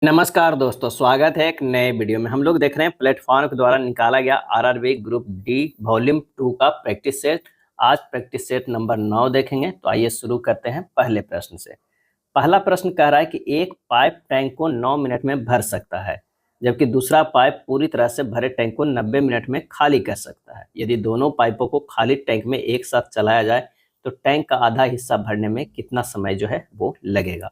नमस्कार दोस्तों, स्वागत है एक नए वीडियो में। हम लोग देख रहे हैं प्लेटफॉर्म के द्वारा निकाला गया आरआरबी ग्रुप डी वॉल्यूम 2 का प्रैक्टिस सेट। आज प्रैक्टिस सेट नंबर 9 देखेंगे। तो आइए शुरू करते हैं पहले प्रश्न से। पहला प्रश्न कह रहा है कि एक पाइप टैंक को 9 मिनट में भर सकता है, जबकि दूसरा पाइप पूरी तरह से भरे टैंक को 90 मिनट में खाली कर सकता है। यदि दोनों पाइपों को खाली टैंक में एक साथ चलाया जाए तो टैंक का आधा हिस्सा भरने में कितना समय जो है वो लगेगा।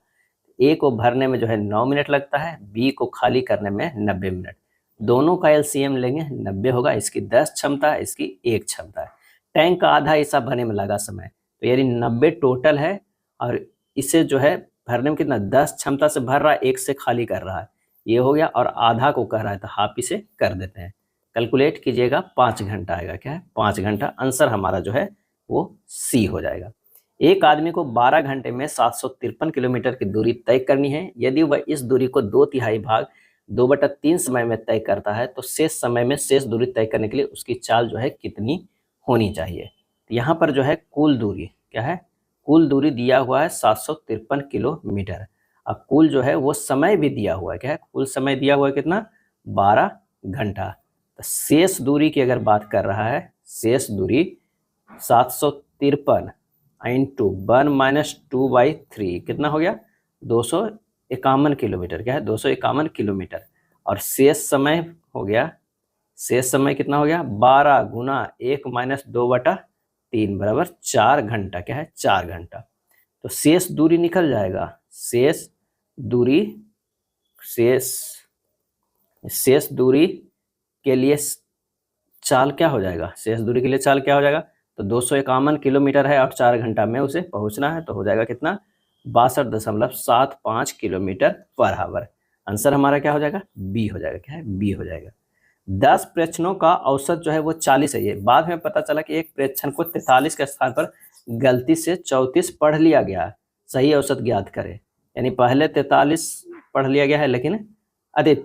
ए को भरने में जो है 9 मिनट लगता है, बी को खाली करने में 90 मिनट। दोनों का एलसीएम लेंगे, 90 होगा। इसकी 10 क्षमता है, इसकी 1 क्षमता है। टैंक का आधा हिस्सा भरने में लगा समय, तो यानी 90 टोटल है और इसे जो है भरने में कितना 10 क्षमता से भर रहा है, 1 से खाली कर रहा है। ये हो गया। और आधा को कह रहा है तो हाफ इसे कर देते हैं। कैलकुलेट कीजिएगा, 5 घंटा आएगा। क्या है? 5 घंटा। आंसर हमारा जो है वो सी हो जाएगा। एक आदमी को 12 घंटे में 753 किलोमीटर की दूरी तय करनी है। यदि वह इस दूरी को 2/3 भाग 2/3 समय में तय करता है तो शेष समय में शेष दूरी तय करने के लिए उसकी चाल जो है कितनी होनी चाहिए। यहाँ पर जो है कुल दूरी क्या है, कुल दूरी दिया हुआ है 753 किलोमीटर। और कुल जो है वो समय भी दिया हुआ है। क्या है? कुल समय दिया हुआ है कितना, 12 घंटा। तो शेष दूरी की अगर बात कर रहा है, शेष दूरी 753 इंटू 1-2/3 कितना हो गया, 251 किलोमीटर। क्या है? 251 किलोमीटर। और शेष समय हो गया, शेष समय कितना हो गया, 12 गुना 1-2/3 बराबर 4 घंटा। क्या है? 4 घंटा। तो शेष दूरी निकल जाएगा। शेष दूरी, शेष दूरी के लिए चाल क्या हो जाएगा, शेष दूरी के लिए चाल क्या हो जाएगा, तो 251 किलोमीटर है और 4 घंटा में उसे पहुंचना है। तो हो जाएगा कितना, 62.75 किलोमीटर पर आवर। आंसर हमारा क्या हो जाएगा, बी हो जाएगा। क्या है? बी हो जाएगा। 10 प्रेक्षणों का औसत जो है वो 40 है। ये बाद में पता चला कि एक प्रेक्षण को 43 के स्थान पर गलती से 34 पढ़ लिया गया। सही औसत ज्ञात करें। यानी पहले 43 पढ़ लिया गया है, लेकिन अरे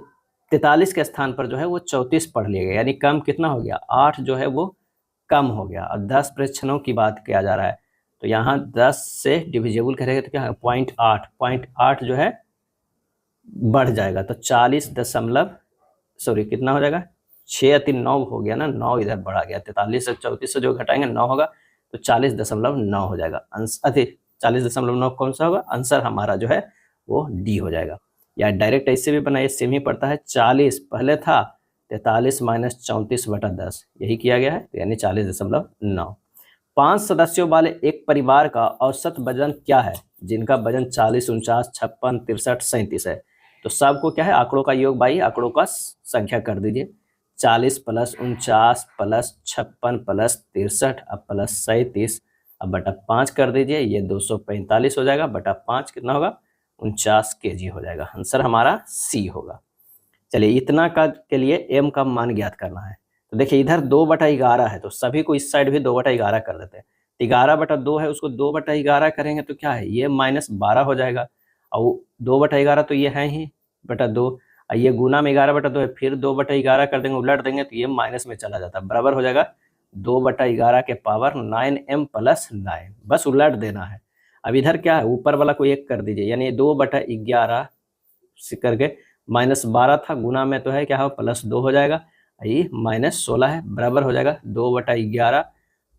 43 के स्थान पर जो है वो 34 पढ़ लिया गया। यानी कम कितना हो गया, 8 जो है वो कम हो गया। और 10 प्रेक्षणों की बात किया जा रहा है, तो यहाँ 10 से डिविजिबल करेंगे तो क्या है, 0.8 जो है बढ़ जाएगा। तो 40 कितना हो जाएगा, 6 या 3 9 हो गया ना, 9 इधर बढ़ा गया। 43 से 34 से जो घटाएंगे 9 होगा, तो 40.9 हो जाएगा। 40.9 कौन सा होगा, आंसर हमारा जो है वो डी हो जाएगा। या डायरेक्ट ऐसे भी बनाइए, सेम ही पड़ता है। 40 पहले था, 43 माइनस 34/10 यही किया गया है, तो यानी 40.9। 5 सदस्यों वाले एक परिवार का औसत वजन क्या है, जिनका वजन 40, 49, 56, 63, 37 है। तो सबको क्या है, आंकड़ों का योग बाई आंकड़ों का संख्या कर दीजिए। 40 प्लस 49 प्लस 56 प्लस 63 अब प्लस 37 अब बटा 5 कर दीजिए। ये 245 हो जाएगा, बटा 5 कितना होगा, 49 kg हो जाएगा। आंसर हमारा सी होगा। चलिए, इतना का के लिए एम का मान ज्ञात करना है। तो देखिए इधर 2/11 है, तो सभी को इस साइड भी 2/11 कर देते हैं। 11/2 है, उसको 2/11 करेंगे तो क्या है, ये -12 हो जाएगा। और 2/11 तो ये है ही बटा 2, और ये गुना में 11/2 है, फिर 2/11 कर देंगे, उलट देंगे तो ये माइनस में चला जाता है। बराबर हो जाएगा 2/11 के पावर 9m + 9। बस उलट देना है। अब इधर क्या है, ऊपर वाला को 1 कर दीजिए, यानी 2/11 करके -12 था, गुना में तो है क्या हो, +2 हो जाएगा। ये -16 है, बराबर हो जाएगा 2/11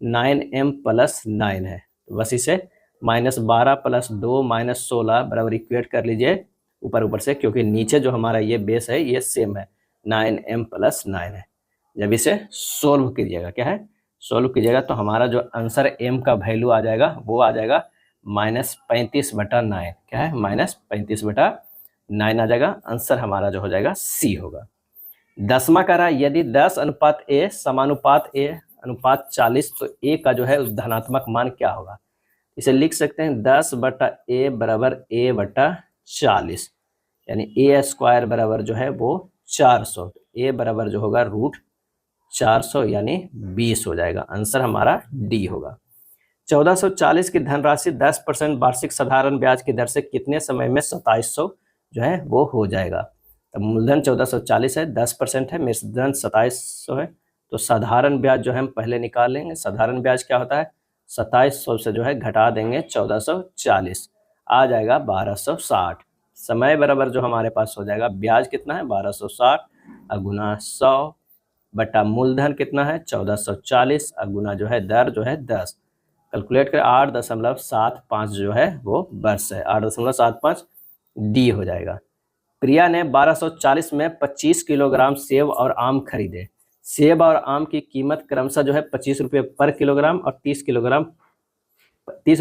9m + 9 है। तो बस इसे -12 + 2 -16 बराबर इक्वेट कर लीजिए ऊपर ऊपर से, क्योंकि नीचे जो हमारा ये बेस है ये सेम है, 9m + 9 है। जब इसे सोल्व कीजिएगा, क्या है, सोल्व कीजिएगा तो हमारा जो आंसर m का वैल्यू आ जाएगा वो आ जाएगा -35/9। क्या है, -35/9 आ जाएगा। आंसर हमारा जो हो जाएगा सी होगा। 10वां कह रहा है, यदि 10:a समानुपात a अनुपात 40 तो a का जो है उस धनात्मक मान क्या होगा। इसे लिख सकते हैं 10/a बराबर a/40, यानी a² बराबर जो है वो 400। a बराबर जो होगा √400 यानी 20 हो जाएगा। आंसर हमारा डी होगा। 1440 की धनराशि 10% वार्षिक साधारण ब्याज की दर से कितने समय में 2700 जो है वो हो जाएगा। तो मूलधन 1440 है, 10% है, मिश्रधन 2700 है। तो साधारण ब्याज जो है हम पहले निकाल लेंगे। साधारण ब्याज क्या होता है, 2700 से जो है घटा देंगे 1440, आ जाएगा 1260। समय बराबर जो हमारे पास हो जाएगा ब्याज कितना है 1260 गुना 100 बटा मूलधन कितना है 1440 गुना जो है दर जो है 10। कैलकुलेट कर 8.75 जो है वो वर्ष है, 8.75 डी हो जाएगा। प्रिया ने 1240 में 25 किलोग्राम सेब और आम खरीदे। सेब और आम की कीमत क्रमशः जो है 25 रुपये पर किलोग्राम और 30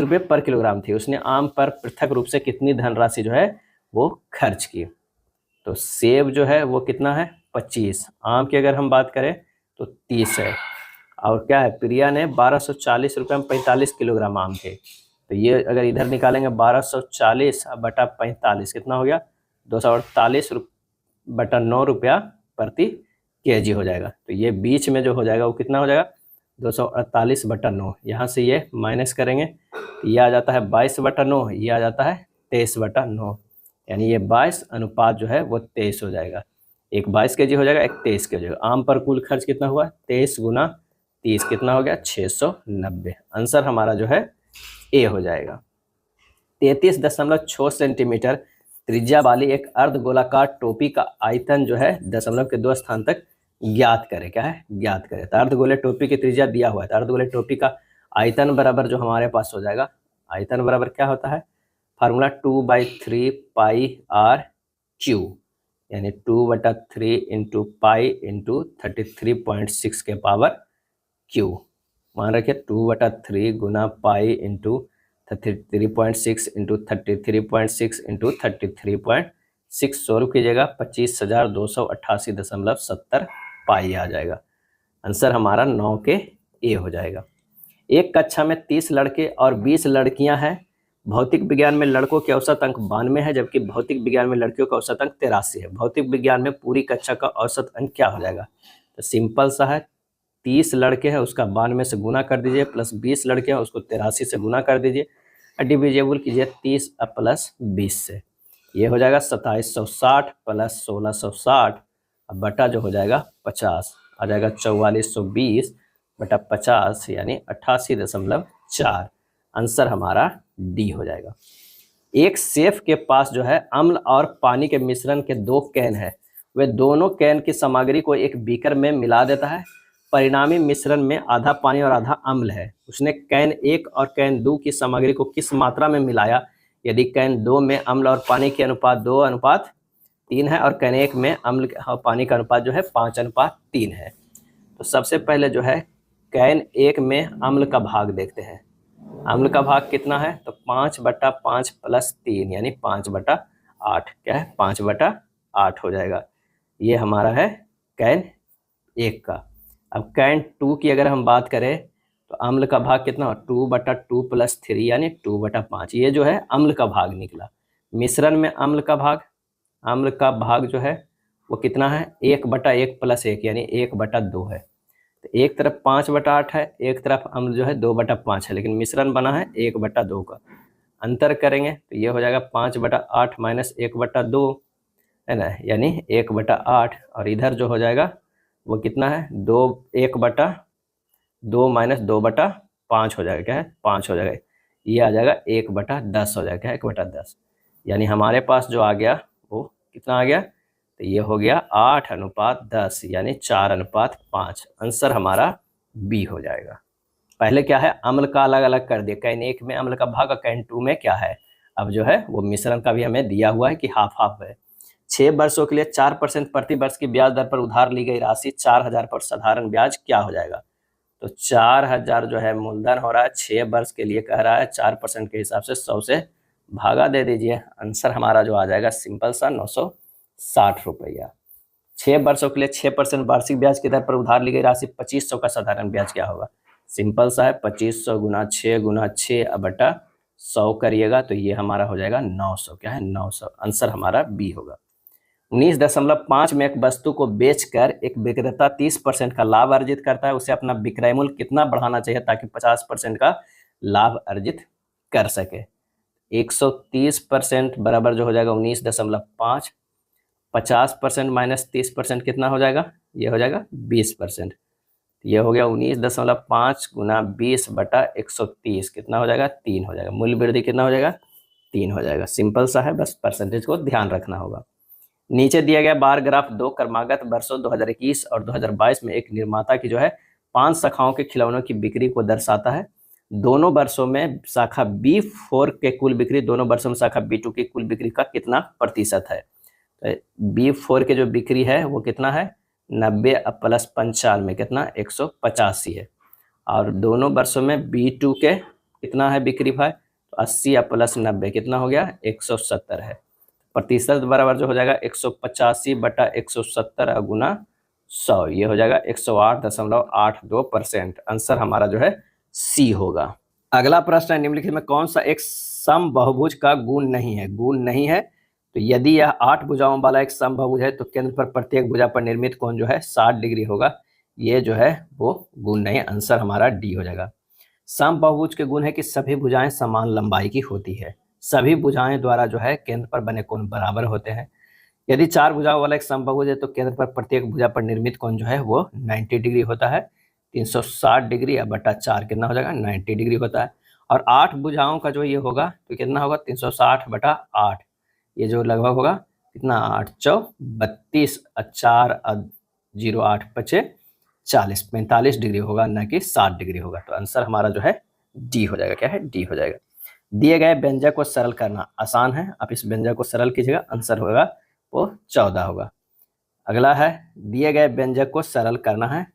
रुपये पर किलोग्राम थी। उसने आम पर पृथक रूप से कितनी धनराशि जो है वो खर्च की। तो सेब जो है वो कितना है 25, आम की अगर हम बात करें तो 30 है, और क्या है प्रिया ने 1240 रुपये में 45 किलोग्राम आम थे। तो ये अगर इधर निकालेंगे 1240 बटा 45 कितना हो गया 248 बटा 9 रुपया प्रति केजी हो जाएगा। तो ये बीच में जो हो जाएगा वो कितना हो जाएगा 248 बटा 9। यहाँ से ये माइनस करेंगे तो ये आ जाता है 22 बटा 9, ये आ जाता है 23 बटा 9, यानी ये 22 अनुपात जो है वो 23 हो जाएगा। एक 22 केजी हो जाएगा, एक 23 केजी हो जाएगा। आम पर कुल खर्च कितना हुआ 23 गुना 30 कितना हो गया 690। आंसर हमारा जो है ए हो जाएगा। 33.6 सेंटीमीटर त्रिज्या वाली एक अर्धगोलाकार टोपी का आयतन जो है दशमलव के 2 स्थान तक ज्ञात करें। क्या है ज्ञात करें। तो अर्धगोले टोपी की त्रिज्या दिया हुआ है, तो अर्धगोले टोपी का आयतन बराबर जो हमारे पास हो जाएगा, आयतन बराबर क्या होता है फार्मूला 2/3 पाई आर क्यू, यानी 2/3 इंटू पाई इंटू 33.6 के पावर क्यू। मान रखिए 2/3 गुना pi into 33.6 into 33.6 into 33.6 solve कीजिएगा 25,288.70 पाई आ जाएगा। आंसर हमारा 9 के ए हो जाएगा। एक कक्षा में 30 लड़के और 20 लड़कियां हैं। भौतिक विज्ञान में लड़कों के औसत अंक 92 है, जबकि भौतिक विज्ञान में लड़कियों का औसत अंक 83 है। भौतिक विज्ञान में पूरी कक्षा का औसत अंक क्या हो जाएगा। तो सिंपल सा है, 30 लड़के हैं उसका 92 से गुना कर दीजिए, प्लस 20 लड़के हैं उसको 83 से गुना कर दीजिए, डिविजिबल कीजिए 30 प्लस 20 से, ये हो जाएगा 2760 प्लस 1660 बटा जो हो जाएगा 50 आ जाएगा 4420 बटा 50 यानी 88.4। आंसर हमारा डी हो जाएगा। एक शेफ के पास जो है अम्ल और पानी के मिश्रण के 2 कैन है। वे दोनों कैन की सामग्री को एक बीकर में मिला देता है। परिणामी मिश्रण में आधा पानी और आधा अम्ल है। उसने कैन 1 और कैन 2 की सामग्री को किस मात्रा में मिलाया यदि कैन 2 में अम्ल और पानी के अनुपात 2:3 है और कैन 1 में अम्ल और पानी का अनुपात जो है 5:3 है। तो सबसे पहले जो है कैन 1 में अम्ल का भाग देखते हैं। अम्ल का भाग कितना है तो 5/5 प्लस 3 यानी 5/8। क्या है 5/8 हो जाएगा। ये हमारा है कैन 1 का। अब कैन 2 की अगर हम बात करें तो अम्ल का भाग कितना हो 2/2 प्लस 3 यानी 2/5। ये जो है अम्ल का भाग निकला। मिश्रण में अम्ल का भाग जो है वो कितना है 1/1 प्लस 1 यानी 1/2 है। तो एक तरफ 5/8 है, एक तरफ अम्ल जो है 2/5 है, लेकिन मिश्रण बना है 1/2 का। अंतर करेंगे तो ये हो जाएगा 5/8 माइनस 1/2 है ना, यानी 1/8। और इधर जो हो जाएगा वो कितना है 1/2 माइनस 2/5 हो जाएगा। क्या है 5 हो जाएगा। ये आ जाएगा 1/10 हो जाएगा। 1/10 यानी हमारे पास जो आ गया वो कितना आ गया तो ये हो गया 8:10 यानी 4:5। आंसर हमारा बी हो जाएगा। पहले क्या है अम्ल का अलग अलग कर दिया, कैन 1 में अम्ल का भाग और कैन 2 में क्या है अब जो है वो मिश्रण का भी हमें दिया हुआ है कि हाफ हाफ है। 6 वर्षों के लिए 4% प्रति वर्ष की ब्याज दर पर उधार ली गई राशि 4000 पर साधारण ब्याज क्या हो जाएगा। तो 4000 जो है मूलधन हो रहा है, 6 वर्ष के लिए कह रहा है, 4% के हिसाब से 100 से भागा दे दीजिए। आंसर हमारा जो आ जाएगा सिंपल सा 960 रुपया। 6 वर्षों के लिए 6% वार्षिक ब्याज की दर पर उधार ली गई राशि 2500 का साधारण ब्याज क्या होगा। सिंपल सा है 2500 गुना 6 गुना 6 बटा 100 करिएगा तो ये हमारा हो जाएगा 900। क्या है 900। आंसर हमारा बी होगा। 19.5 में एक वस्तु को बेचकर एक विक्रेता 30% का लाभ अर्जित करता है। उसे अपना विक्रय मूल्य कितना बढ़ाना चाहिए ताकि 50% का लाभ अर्जित कर सके। 130% बराबर जो हो जाएगा 19.5, 50% माइनस 30% कितना हो जाएगा ये हो जाएगा 20%। ये हो गया 19.5 गुना 20 बटा 130 कितना हो जाएगा 3 हो जाएगा। मूल्य वृद्धि कितना हो जाएगा 3 हो जाएगा। सिंपल सा है, बस परसेंटेज को ध्यान रखना होगा। नीचे दिया गया बार ग्राफ 2 क्रमागत वर्षों 2021 और 2022 में एक निर्माता की जो है 5 शाखाओं के खिलौनों की बिक्री को दर्शाता है। दोनों वर्षों में शाखा B4 के कुल बिक्री, दोनों वर्षों में शाखा B2 की कुल बिक्री का कितना प्रतिशत है। तो B4 के जो बिक्री है वो कितना है 90 प्लस 95 कितना 185 है। और दोनों वर्षों में B2 के कितना है बिक्री भाई, तो 80 प्लस 90 कितना हो गया 170 है। प्रतिशत बराबर जो हो जाएगा 185 बटा 170 गुना 100, ये हो जाएगा 108.82%। आंसर हमारा जो है सी होगा। अगला प्रश्न है, निम्नलिखित में कौन सा एक समबहुभुज का गुण नहीं है। गुण नहीं है तो यदि यह 8 भुजाओं वाला एक समबहुभुज है तो केंद्र पर प्रत्येक भुजा पर निर्मित कोण जो है 60 डिग्री होगा। ये जो है वो गुण नहीं, आंसर हमारा डी हो जाएगा। समबहुभुज के गुण है कि सभी भुजाएं समान लंबाई की होती है। सभी भुजाएं द्वारा जो है केंद्र पर बने कोण बराबर होते हैं। यदि 4 भुजाओं वाला एक समबहुभुज है तो केंद्र पर प्रत्येक भुजा पर निर्मित कोण जो है वो 90 डिग्री होता है। 360 डिग्री बटा 4 कितना हो जाएगा 90 डिग्री होता है। और 8 भुजाओं का जो ये होगा तो कितना होगा 360 बटा 8, ये जो लगभग होगा कितना 8 चौ 32 4 0 8 5 40 45 डिग्री होगा, न कि 60 डिग्री होगा। तो आंसर हमारा जो है डी हो जाएगा। क्या है डी हो जाएगा। दिए गए व्यंजक को सरल करना आसान है, आप इस व्यंजक को सरल कीजिएगा, आंसर होगा वो 14 होगा। अगला है, दिए गए व्यंजक को सरल करना है।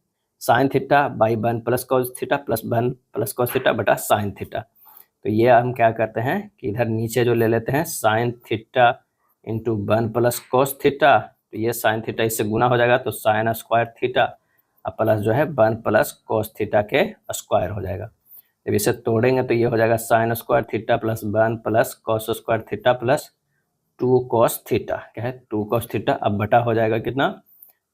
Sine theta by 1 plus cos theta plus 1 plus cos theta बटा साइन थीटा। तो ये हम क्या करते हैं कि इधर नीचे जो ले लेते हैं sine theta into 1 plus cos theta, तो ये साइन थीटा इससे गुना हो जाएगा तो साइन स्क्वायर थीटा प्लस जो है 1 प्लस कॉस थीटा के स्क्वायर हो जाएगा। जब इसे तोड़ेंगे तो ये हो जाएगा sine square theta plus 1 plus cos square theta plus 2 cos theta. क्या है 2 कॉस थीटा, अब बटा हो जाएगा कितना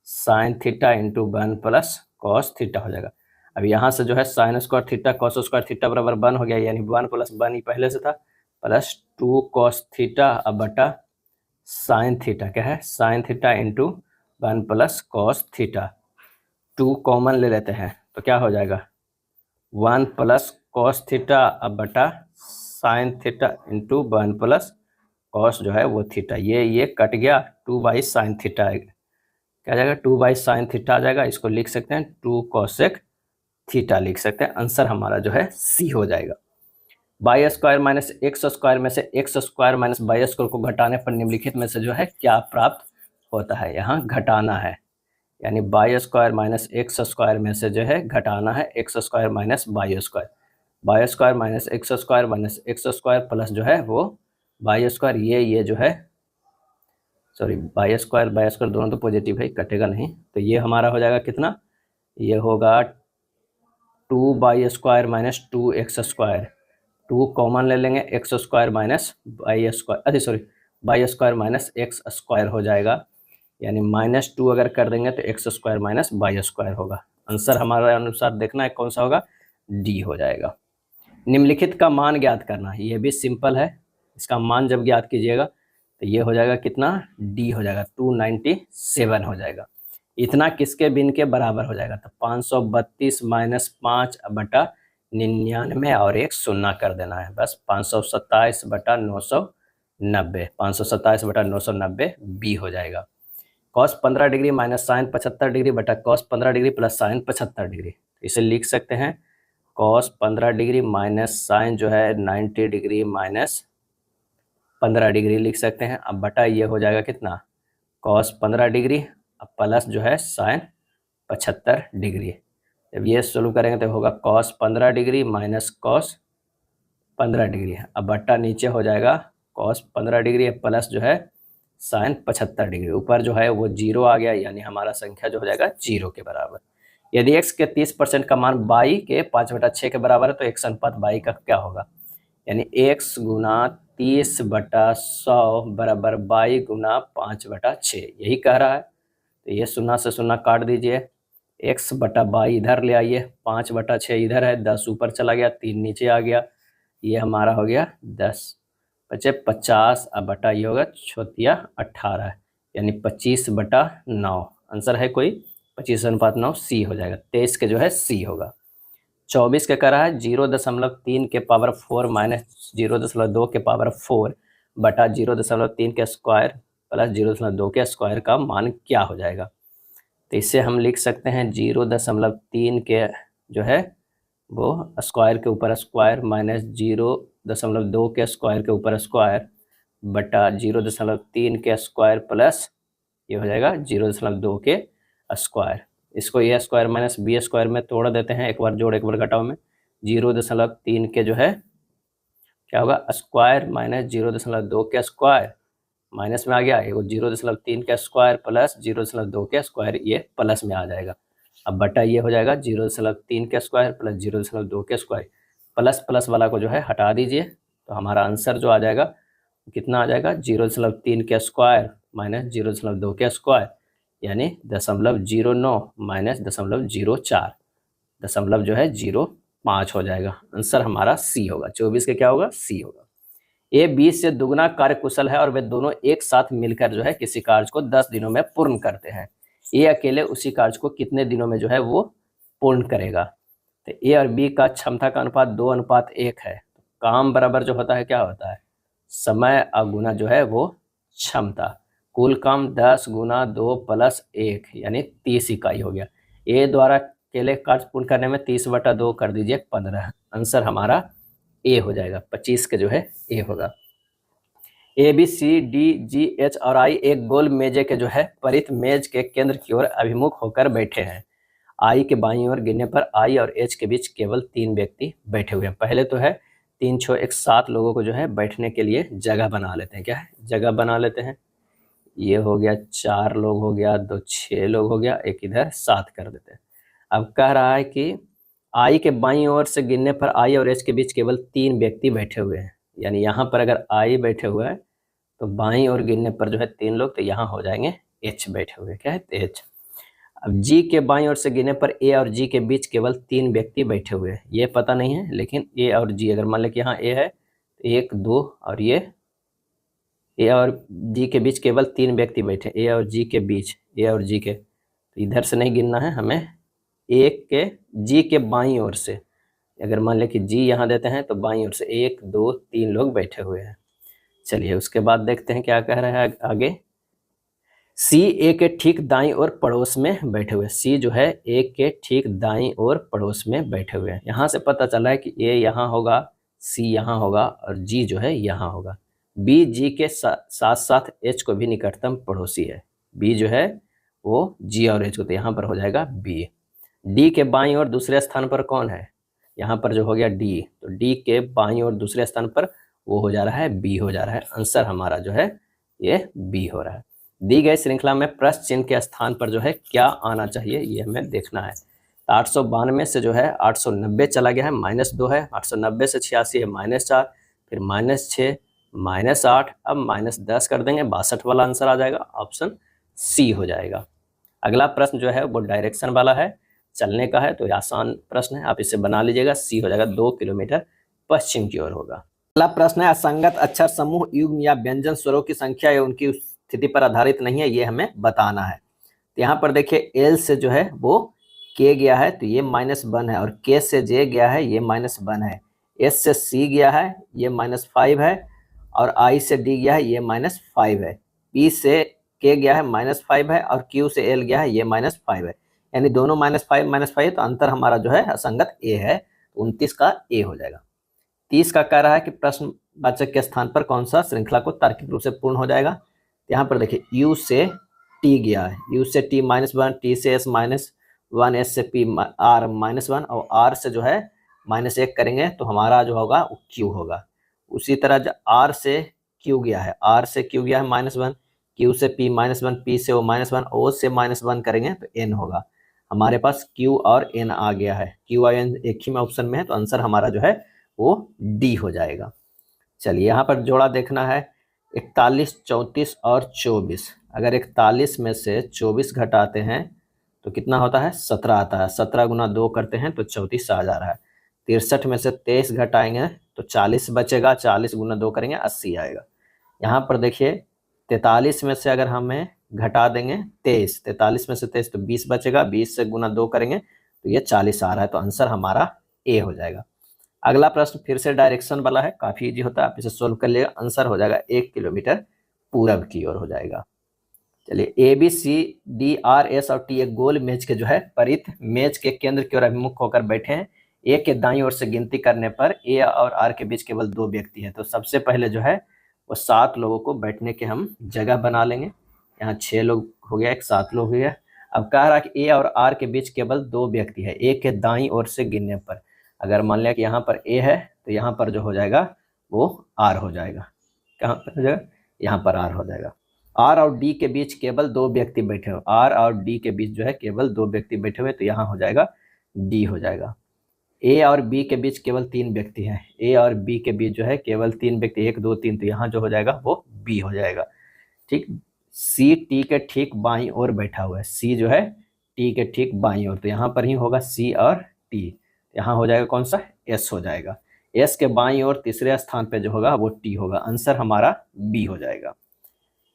sine theta into 1 plus cos theta हो जाएगा। अब यहाँ से जो है sine square theta cos square theta बराबर 1 हो गया, यानी 1 प्लस 1 ही पहले से था, प्लस 2 कॉस थीटा अब बटा साइन थीटा। क्या है sine theta into 1 plus cos theta. 2 common ले लेते हैं तो क्या हो जाएगा 1 प्लस कॉस थीटा अब बटा sine theta into 1 plus cos जो है वो थीटा। ये कट गया 2 बाई साइन थीटा आएगा। क्या जाएगा 2 बाई साइन थीटा आ जाएगा। इसको लिख सकते हैं 2 कोसेक थीटा लिख सकते हैं। आंसर हमारा जो है सी हो जाएगा। By square minus x square में से x square minus y square को घटाने पर निम्नलिखित में से जो है क्या प्राप्त होता है। यहाँ घटाना है, यानी by square minus x square में से जो है घटाना है x square minus y square. By square minus x square minus x square plus जो है वो बाई स्क्वायर, ये जो है सॉरी बाई स्क्वायर दोनों तो पॉजिटिव है, कटेगा नहीं, तो ये हमारा हो जाएगा कितना, ये होगा 2 y square minus 2 x square. 2 common ले लेंगे x square minus y square, अरे sorry y square minus x square हो जाएगा, यानी -2 अगर कर देंगे तो x square minus y square होगा। आंसर हमारे अनुसार देखना है कौन सा होगा, डी हो जाएगा। निम्नलिखित का मान ज्ञात करना है, ये भी सिंपल है। इसका मान जब ज्ञात कीजिएगा तो ये हो जाएगा कितना, डी हो जाएगा 297 हो जाएगा। इतना किसके भिन्न के बराबर हो जाएगा, तो 532 माइनस 5 बटा 99 और एक शून्य कर देना है बस। 527 बटा 990, 527 बटा 990 बी हो जाएगा। Cos 15 degree minus sine 75 degree बटा cos 15 degree plus sine 75 degree. इसे लिख सकते हैं कॉस 15 डिग्री माइनस साइन जो है 90 डिग्री माइनस 15 डिग्री लिख सकते हैं। अब बटा ये हो जाएगा कितना, कॉस 15 डिग्री अब प्लस जो है साइन 75 डिग्री। जब ये सोल्व करेंगे तो होगा cos 15 degree minus cos 15 degree. अब बट्टा नीचे हो जाएगा कॉस 15 डिग्री प्लस जो है साइन 75 डिग्री। ऊपर जो है वो 0 आ गया, यानी हमारा संख्या जो हो जाएगा 0 के बराबर। यदि x के 30% का मान y के 5/6 के बराबर है तो x अनुपात y का क्या होगा, यानी x गुना 30/100 बराबर y गुना 5/6, यही कह रहा है। तो ये 0 से 0 काट दीजिए, x बटा y इधर ले आइए, 5/6 इधर है, 10 ऊपर चला गया, 3 नीचे आ गया, ये हमारा हो गया 10 बचे 50 अब बटा ये होगा 18, यानी 25/9। आंसर है कोई 25/9 सी हो जाएगा। 23 के जो है सी होगा। 24 क्या कर रहा है 0.3 के पावर 4 माइनस 0.2 के पावर 4 बटा 0.3 के स्क्वायर प्लस 0.2 के स्क्वायर का मान क्या हो जाएगा। तो इससे हम लिख सकते हैं 0.3 के जो है वो स्क्वायर के ऊपर स्क्वायर माइनस 0.2 के स्क्वायर के ऊपर स्क्वायर बटा 0.3 के स्क्वायर प्लस ये हो जाएगा 0.2 के स्क्वायर। इसको ए स्क्वायर माइनस बी स्क्वायर में तोड़ देते हैं, एक बार जोड़ एक बार घटाओ में। 0.3 के जो है क्या होगा स्क्वायर माइनस 0.2 के स्क्वायर माइनस में आ गया, ये 0.3 के स्क्वायर प्लस 0.2 के स्क्वायर ये प्लस में आ जाएगा। अब बटा ये हो जाएगा 0.3 के स्क्वायर प्लस 0.2 के स्क्वायर, प्लस प्लस वाला को जो है हटा दीजिए तो हमारा आंसर जो आ जाएगा कितना आ जाएगा 0.3 के स्क्वायर माइनस 0.2 के स्क्वायर यानी 0.09 माइनस 0.04 दशमलव जो है 0.5 हो जाएगा। आंसर हमारा सी होगा, 24 के क्या होगा सी होगा। ए 20 से दुगना कार्यकुशल है और वे दोनों एक साथ मिलकर जो है किसी कार्य को 10 दिनों में पूर्ण करते हैं। ए अकेले उसी कार्य को कितने दिनों में जो है वो पूर्ण करेगा। तो ए और बी का क्षमता का अनुपात 2:1 है। काम बराबर जो होता है क्या होता है समय अगुना जो है वो क्षमता। कुल काम 10 गुना 2 प्लस 1 यानी 30 इकाई हो गया। ए द्वारा अकेले कार्य पूर्ण करने में 30/2 कर दीजिए 15। आंसर हमारा ए हो जाएगा, 25 के जो है ए होगा। A B C D G H और आई एक गोल मेजे के जो है परित मेज के केंद्र की ओर अभिमुख होकर बैठे हैं। आई के बाईं ओर गिरने पर आई और एच के बीच केवल 3 व्यक्ति बैठे हुए हैं। पहले तो है 3 6 1 7 लोगों को जो है बैठने के लिए जगह बना लेते हैं। क्या है जगह बना लेते हैं। ये हो गया 4 लोग हो गया, 2 6 लोग हो गया, एक इधर 7 कर देते हैं। अब कह रहा है कि आई के बाईं ओर से गिनने पर आई और एच के बीच केवल 3 व्यक्ति बैठे हुए हैं। यानी यहाँ पर अगर आई बैठे हुए हैं तो बाईं ओर गिनने पर जो है 3 लोग, तो यहाँ हो जाएंगे एच बैठे हुए। क्या है एच। अब जी के बाईं ओर से गिनने पर ए और जी के बीच केवल 3 व्यक्ति बैठे हुए हैं। ये पता नहीं है लेकिन ए और जी अगर मान लें कि यहाँ ए है तो 1 2 और ये ए और जी के बीच केवल 3 व्यक्ति बैठे। ए और जी के बीच ए और जी के, तो इधर से नहीं गिनना है हमें, एक के जी के बाईं ओर से। अगर मान लें कि जी यहाँ देते हैं तो बाईं ओर से 1 2 3 लोग बैठे हुए हैं। चलिए उसके बाद देखते हैं क्या कह रहा है आगे। सी ए के ठीक दाईं ओर पड़ोस में बैठे हुए। सी जो है ए के ठीक दाईं ओर पड़ोस में बैठे हुए हैं। यहाँ से पता चला है कि ए यहाँ होगा, सी यहाँ होगा और जी जो है यहाँ होगा। बी जी के साथ साथ एच को भी निकटतम पड़ोसी है। बी जो है वो जी और एच को, तो यहाँ पर हो जाएगा बी। डी के बाईं ओर दूसरे स्थान पर कौन है, यहाँ पर जो हो गया डी, तो डी के बाईं ओर दूसरे स्थान पर वो हो जा रहा है बी हो जा रहा है। आंसर हमारा जो है ये बी हो रहा है। दी गई श्रृंखला में प्रश्न चिन्ह के स्थान पर जो है क्या आना चाहिए ये हमें देखना है। तो 892 से जो है 890 चला गया है, -2 है। 890 से 86 है -4, फिर -6 -8, अब -10 कर देंगे, 62 वाला आंसर आ जाएगा, ऑप्शन सी हो जाएगा। अगला प्रश्न जो है वो डायरेक्शन वाला है, चलने का है, तो आसान प्रश्न है, आप इसे बना लीजिएगा। सी हो जाएगा 2 किलोमीटर पश्चिम की ओर होगा। अगला प्रश्न है असंगत अक्षर समूह युग्म या व्यंजन स्वरों की संख्या या उनकी स्थिति पर आधारित नहीं है, ये हमें बताना है। तो यहाँ पर देखिए एल से जो है वो के गया है तो ये -1 है, और के से जे गया है ये -1 है, एस से सी गया है ये -5 है, और आई से डी गया है ये -5 है, पी से के गया है -5 है, और क्यू से एल गया है ये -5 है। यानी दोनों -5 तो अंतर हमारा जो है असंगत ए है, 29 का ए हो जाएगा। 30 का कह रहा है कि प्रश्नवाचक के स्थान पर कौन सा श्रृंखला को तार्किक रूप से पूर्ण हो जाएगा। यहाँ पर देखिए यू से टी गया है, यू से टी -1, टी से एस -1, एस से पी आर -1, और आर से जो है -1 करेंगे तो हमारा जो होगा वो क्यू होगा। उसी तरह आर से क्यू गया है, आर से क्यू गया है -1, क्यू से पी -1, पी से ओ -1, ओ से -1 करेंगे तो एन होगा। हमारे पास क्यू और एन आ गया है, क्यू और एन एक ही में ऑप्शन में है, तो आंसर हमारा जो है वो डी हो जाएगा। चलिए यहाँ पर जोड़ा देखना है, 41, 34 और 24। अगर 41 में से 24 घटाते हैं तो कितना होता है 17 आता है, 17 गुना 2 करते हैं तो 34 आ जा रहा है। 63 में से 23 घटाएंगे तो 40 बचेगा, 40 गुना 2 करेंगे 80 आएगा। यहाँ पर देखिए 43 में से अगर हमें घटा देंगे 23, 43 में से 23 तो 20 बचेगा, 20 से गुना 2 करेंगे तो ये 40 आ रहा है, तो आंसर हमारा ए हो जाएगा। अगला प्रश्न फिर से डायरेक्शन वाला है, काफी इजी होता है, आप इसे सोल्व कर लिएगा। आंसर हो जाएगा 1 किलोमीटर पूरब की ओर हो जाएगा। चलिए A B C D R S और टी एक गोल मेज के जो है परित मेज के केंद्र की ओर अभिमुख होकर बैठे हैं। ए के दाईं ओर से गिनती करने पर ए और आर के बीच केवल 2 व्यक्ति हैं। तो सबसे पहले जो है वो 7 लोगों को बैठने के हम जगह बना लेंगे। यहाँ 6 लोग हो गया, एक 7 लोग हो गया। अब कह रहा है कि ए और आर के बीच केवल 2 व्यक्ति है। ए के दाईं ओर से गिनने पर अगर मान लिया कि यहाँ पर ए है तो यहाँ पर जो हो जाएगा वो आर हो जाएगा। कहाँ पर हो जाएगा? यहाँ पर आर हो जाएगा। आर और डी के बीच केवल 2 व्यक्ति बैठे हुए, आर और डी के बीच जो है केवल 2 व्यक्ति बैठे हुए, तो यहाँ हो जाएगा डी हो जाएगा। ए और बी के बीच केवल 3 व्यक्ति हैं। ए और बी के बीच जो है केवल 3 व्यक्ति, 1 2 3, तो यहाँ जो हो जाएगा वो बी हो जाएगा। ठीक। सी टी के ठीक बाईं ओर बैठा हुआ है। सी जो है टी के ठीक बाईं ओर, तो यहाँ पर ही होगा सी और टी। यहाँ हो जाएगा कौन सा? एस हो जाएगा। एस के बाईं ओर तीसरे स्थान पे जो होगा वो टी होगा। आंसर हमारा बी हो जाएगा।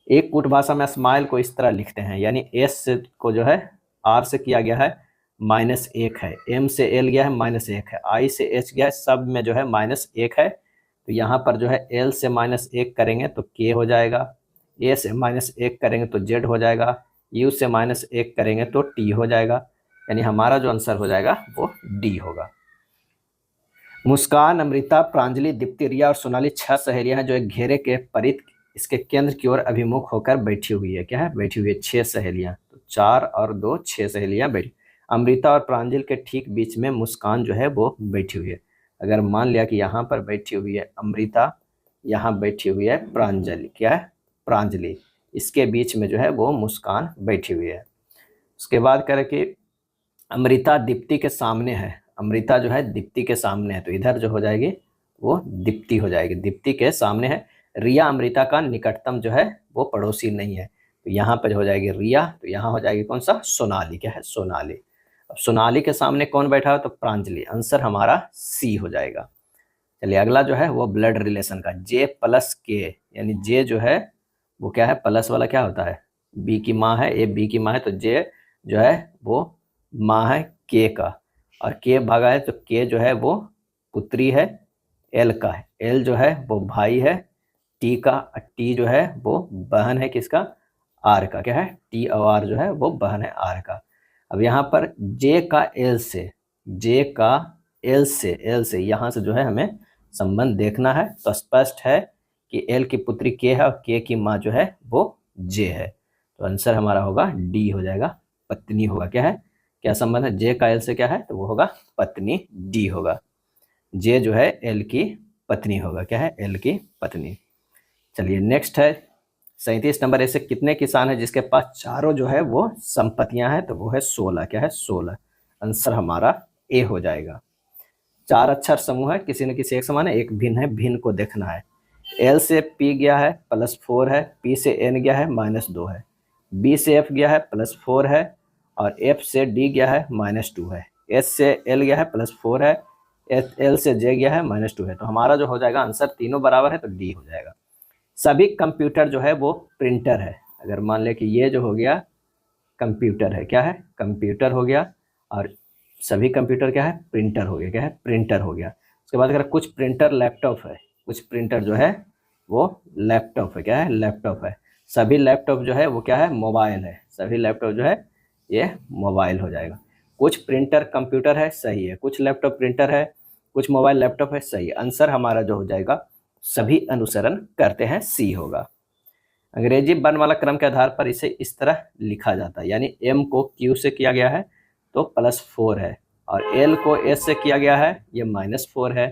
एक कूट भाषा में स्माइल को इस तरह लिखते हैं, यानी एस को जो है आर से किया गया है -1 है, एम से एल गया है -1 है, आई से एच गया है, सब में जो है -1 है। तो यहाँ पर जो है एल से -1 करेंगे तो के हो जाएगा, ए से -1 करेंगे तो जेड हो जाएगा, यू से -1 करेंगे तो टी हो जाएगा। यानी हमारा जो आंसर हो जाएगा वो डी होगा। मुस्कान, अमृता, प्रांजलि, दीप्ति, रिया और सोनाली 6 सहेलियां हैं जो एक घेरे के परित इसके केंद्र की ओर अभिमुख होकर बैठी हुई है। क्या है? बैठी हुई है 6 सहेलियां। तो 4 और 2 6 सहेलियां बैठी। अमृता और प्रांजल के ठीक बीच में मुस्कान जो है वो बैठी हुई है। अगर मान लिया कि यहाँ पर बैठी हुई है अमृता, यहाँ बैठी हुई है प्रांजलि, क्या है? प्रांजलि, इसके बीच में जो है वो मुस्कान बैठी हुई है। उसके बाद करें कि अमृता दीप्ति के सामने है। अमृता जो है दीप्ति के सामने है, तो इधर जो हो जाएगी वो दीप्ति हो जाएगी, दीप्ति के सामने है। रिया अमृता का निकटतम जो है वो पड़ोसी नहीं है, तो यहाँ पर हो जाएगी रिया, तो यहाँ हो जाएगी कौन सा? सोनाली। क्या है? सोनाली। अब सोनाली के सामने कौन बैठा है? तो प्रांजलि। आंसर हमारा सी हो जाएगा। चलिए अगला जो है वो ब्लड रिलेशन का, जे प्लस के, यानी जे जो है वो क्या है? प्लस वाला क्या होता है? बी की माँ है, ए बी की माँ है, तो जे जो है वो माँ है के का, और के भागा है तो के जो है वो पुत्री है एल का है, एल जो है वो भाई है टी का, टी जो है वो बहन है किसका? आर का। क्या है? टी और आर जो है वो बहन है आर का। अब यहाँ पर जे का एल से, जे का एल से यहाँ से जो है हमें संबंध देखना है, तो स्पष्ट है कि एल की पुत्री के है और के की माँ जो है वो जे है, तो आंसर हमारा होगा डी हो जाएगा, पत्नी होगा। क्या है? क्या संबंध है? जे का एल से क्या है? तो वो होगा पत्नी, डी होगा। जे जो है एल की पत्नी होगा। क्या है? एल की पत्नी। चलिए नेक्स्ट है 37 नंबर। ऐसे कितने किसान हैं जिसके पास चारों जो है वो संपत्तियां हैं? तो वो है 16। क्या है? 16। आंसर हमारा ए हो जाएगा। 4 अक्षर समूह है, किसी न किसी एक समान है, एक भिन्न है, भिन्न को देखना है। एल से पी गया है +4 है, पी से एन गया है -2 है, बी से एफ गया है +4 है, और एफ से डी गया है -2 है, एस से एल गया है +4 है, एल से जे गया है -2 है। तो हमारा जो हो जाएगा आंसर तीनों बराबर है, तो डी हो जाएगा। सभी कंप्यूटर जो है वो प्रिंटर है। अगर मान ले कि ये जो हो गया कंप्यूटर है, क्या है? कंप्यूटर हो गया, और सभी कंप्यूटर क्या है? प्रिंटर हो गया। क्या है? प्रिंटर हो गया। उसके बाद अगर कुछ प्रिंटर लैपटॉप है, कुछ प्रिंटर जो है वो लैपटॉप है। क्या है? लैपटॉप है। सभी लैपटॉप जो है वो क्या है? मोबाइल है। सभी लैपटॉप जो है ये मोबाइल हो जाएगा। कुछ प्रिंटर कंप्यूटर है, सही है। कुछ लैपटॉप प्रिंटर है, कुछ मोबाइल लैपटॉप है, सही है। आंसर हमारा जो हो जाएगा सभी अनुसरण करते हैं, सी होगा। अंग्रेजी वर्णमाला क्रम के आधार पर इसे इस तरह लिखा जाता है, यानी एम को क्यू से किया गया है तो +4 है, और एल को एस से किया गया है ये -4 है,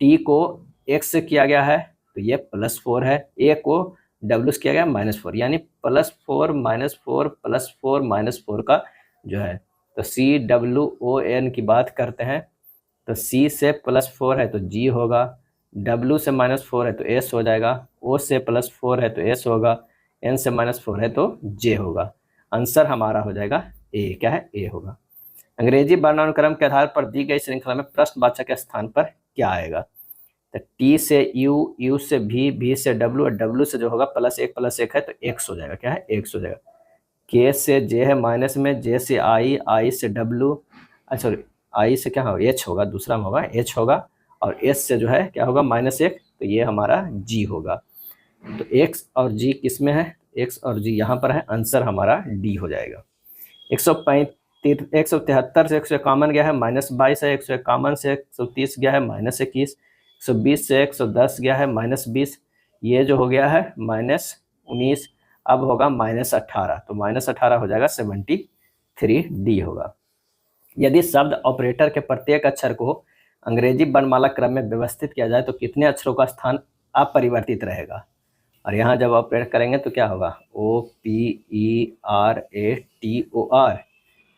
टी को एक्स से किया गया है तो ये +4 है, ए को डब्ल्यू से किया गया -4, यानी +4 -4 +4 -4 का जो है। तो CWON की बात करते हैं तो C से +4 है तो G होगा, W से -4 है तो S हो जाएगा, O से +4 है तो S होगा, N से -4 है तो J होगा। आंसर हमारा हो जाएगा ए। क्या है? ए होगा। अंग्रेजी वर्णानुक्रम के आधार पर दी गई श्रृंखला में प्रश्नवाचक के स्थान पर क्या आएगा? तो T से U, U से V, V से W, और W से जो होगा +1 है तो X हो जाएगा। क्या है? X हो जाएगा। K से J है माइनस में, J से I, I से W, सॉरी आई से क्या होगा, एच होगा, दूसरा में होगा एच होगा, और एस से जो है क्या होगा -1, तो ये हमारा जी होगा। तो एक्स और जी किस में है, एक्स और जी यहाँ पर है, आंसर हमारा डी हो जाएगा। 173 से 151 गया है -22 है, 151 से 130 गया है -21, 120 से 110 गया है -20, ये जो हो गया है -19, अब होगा -18, तो -18 हो जाएगा 73, डी होगा। यदि शब्द ऑपरेटर के प्रत्येक अक्षर को अंग्रेजी वर्णमाला क्रम में व्यवस्थित किया जाए तो कितने अक्षरों का स्थान अपरिवर्तित रहेगा? और यहाँ जब ऑपरेट करेंगे तो क्या होगा, OPERATOR,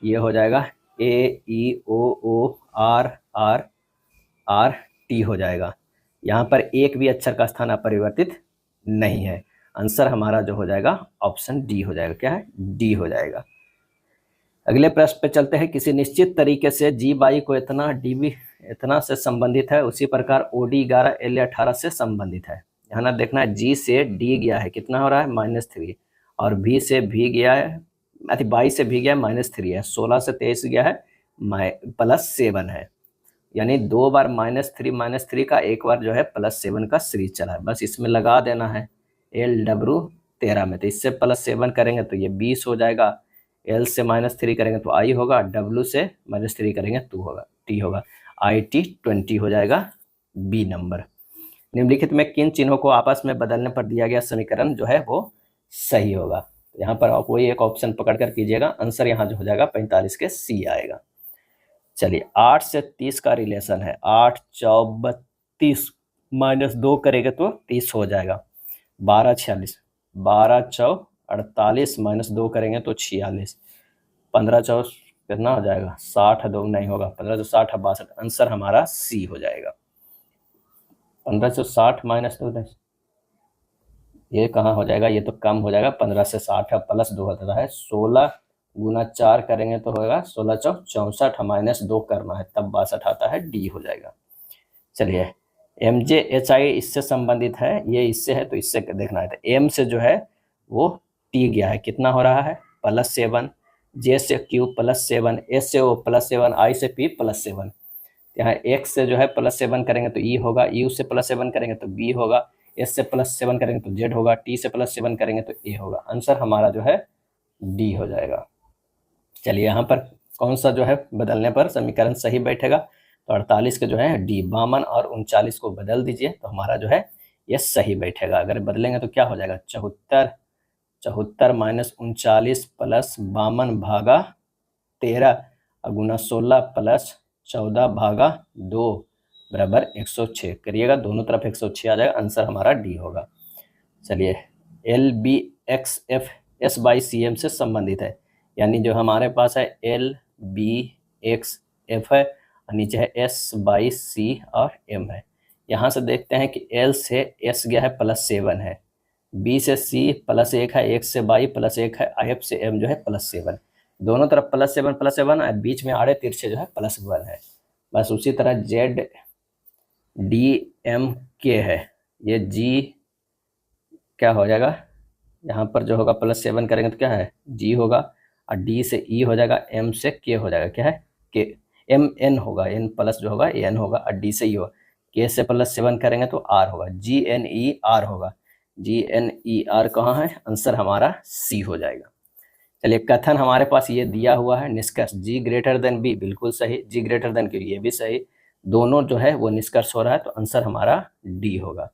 ये हो जाएगा AEOORRRT हो जाएगा। यहाँ पर एक भी अक्षर का स्थान अपरिवर्तित नहीं है। आंसर हमारा जो हो जाएगा ऑप्शन डी हो जाएगा। क्या है, डी हो जाएगा। अगले प्रश्न पे चलते हैं। किसी निश्चित तरीके से जी बाई को इतना, डीबी इतना से संबंधित है, उसी प्रकार OD 11 LA 18 से संबंधित है। यहाँ ना देखना है, जी से डी गया है, कितना हो रहा है -3, और भी से भी गया है, 22 से भी गया है -3 है, 16 से 23 गया है +7 है, यानी 2 बार -3 का, एक बार जो है +7 का सीरीज चला है। बस इसमें लगा देना है LW 13 में, तो इससे +7 करेंगे तो ये 20 हो जाएगा, L से -3 करेंगे तो I होगा, W से -3 करेंगे तो होगा T होगा, IT 20 हो जाएगा बी नंबर। निम्नलिखित में किन चिन्हों को आपस में बदलने पर दिया गया समीकरण जो है वो सही होगा? तो यहाँ पर आप कोई एक ऑप्शन पकड़ कर कीजिएगा, आंसर यहाँ जो हो जाएगा 45 के सी आएगा। चलिए 8 से 30 का रिलेशन है, 8 4 32 -2 करेंगे तो 30 हो जाएगा, 12 46, 12 4 48 -2 करेंगे तो 46, 15 4 कितना हो जाएगा 60, 2 नहीं होगा, 15 से 60 62, आंसर हमारा सी हो जाएगा। 1560 -2, ये कहाँ हो जाएगा, ये तो कम हो जाएगा, 15 से 60 +2 होता है, 16 गुना 4 करेंगे तो होगा 16 4 64, -2 करना है तब 62 आता है, डी हो जाएगा। चलिए MJHI इससे संबंधित है, ये इससे है तो इससे देखना है। तो M से जो है वो T गया है, कितना हो रहा है +7, J से Q +7, S से O +7, I से P +7। यहाँ X से जो है +7 करेंगे तो E होगा, U से +7 करेंगे तो B होगा, S से +7 करेंगे तो Z होगा, T से +7 करेंगे तो A होगा। आंसर हमारा जो है D हो जाएगा। चलिए यहाँ पर कौन सा जो है बदलने पर समीकरण सही बैठेगा? तो 48 के जो है डी, 52 और 39 को बदल दीजिए तो हमारा जो है ये सही बैठेगा। अगर बदलेंगे तो क्या हो जाएगा, 74 -39 + 52 भागा 13 गुना 16 + 14 भागा 2 बराबर 106 करिएगा, दोनों तरफ 106 आ जाएगा, आंसर हमारा डी होगा। चलिए LBXF S/CM से संबंधित है, यानी जो हमारे पास है LBXF है और नीचे है S/C और M है। यहाँ से देखते हैं कि L से S गया है +7 है, B से C +1 है, X से Y +1 है, F से M जो है +7, दोनों तरफ +7 है, बीच में आड़े तिरछे जो है +1 है। बस उसी तरह ZDMK है, ये G क्या हो जाएगा, यहाँ पर जो होगा +7 करेंगे तो क्या है G होगा, और D से E हो जाएगा, M से K हो जाएगा, क्या है K, MN होगा, N प्लस जो होगा N होगा, और D से E होगा, K से +7 करेंगे तो R होगा, GNER होगा, GNER कहाँ है, आंसर हमारा C हो जाएगा। चलिए कथन हमारे पास ये दिया हुआ है, निष्कर्ष G ग्रेटर देन B, बिल्कुल सही, G ग्रेटर देन Q ये भी सही, दोनों जो है वो निष्कर्ष हो रहा है, तो आंसर हमारा D होगा।